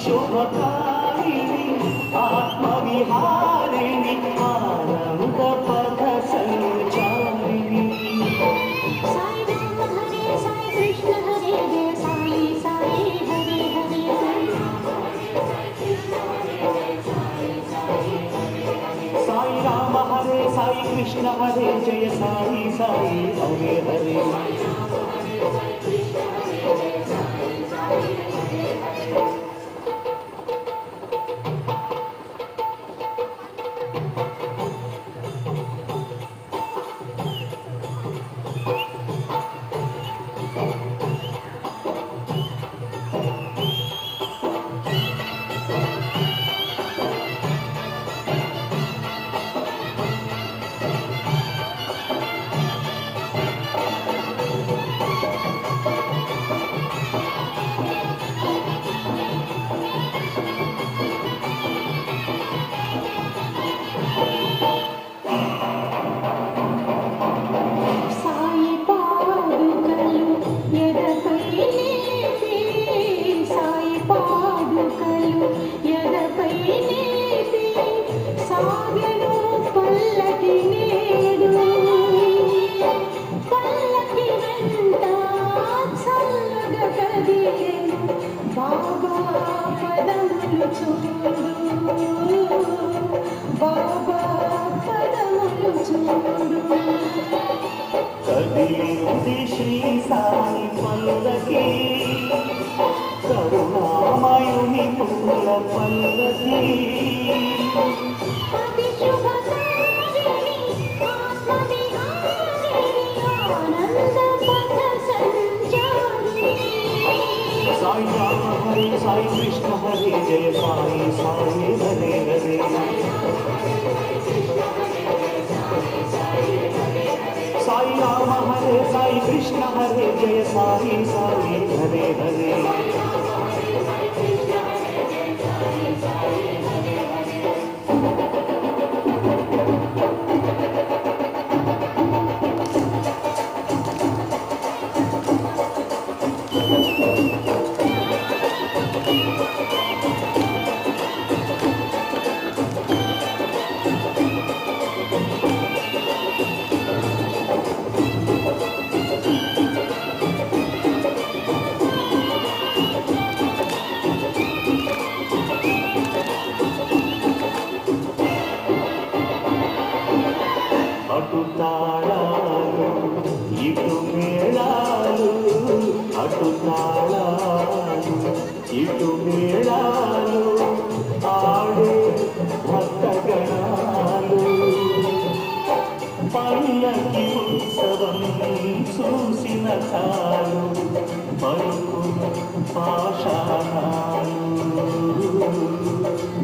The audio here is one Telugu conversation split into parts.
शुभकारिणि आत्मविहारिणि आनन्दपथ सञ्चारिणि साई राम हरे साई कृष्ण हरे जय साई साई हरे हरे साई राम हरे साई कृष्ण हरे जय साई साई हरे हरे కదిలింది శ్రీ సాయి పల్లకి కరుణామయుని పూల పల్లకి साई राम हरे साई कृष्ण हरे जय साई साई हरे हरे साई राम हरे साई कृष्ण हरे जय साई साई हरे हरे అటు తాళాలు ఇటు మేళాలు అటు తాళాలు ఇటు మేళాలు ఆడే భక్తగణాలు పల్లకి ఉత్సవం చూసిన చాలు పలుకులు పాషాణాలు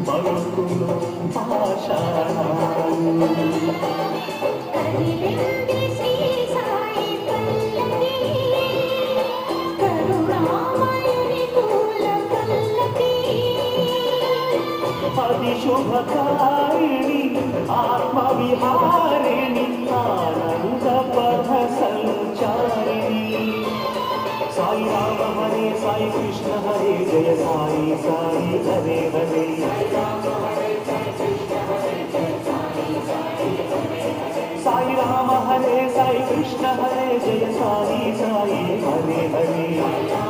పలుకులు పాషాణాలు అది శుభకారిణి ఆత్మవిహారిణి ఆనందపథ సంచారిణి సాయి రామ హరే సాయి కృష్ణ హరే జయ సాయి సాయి హరే హరే साई राम हरे साई कृष्ण हरे जय साई साई हरे हरे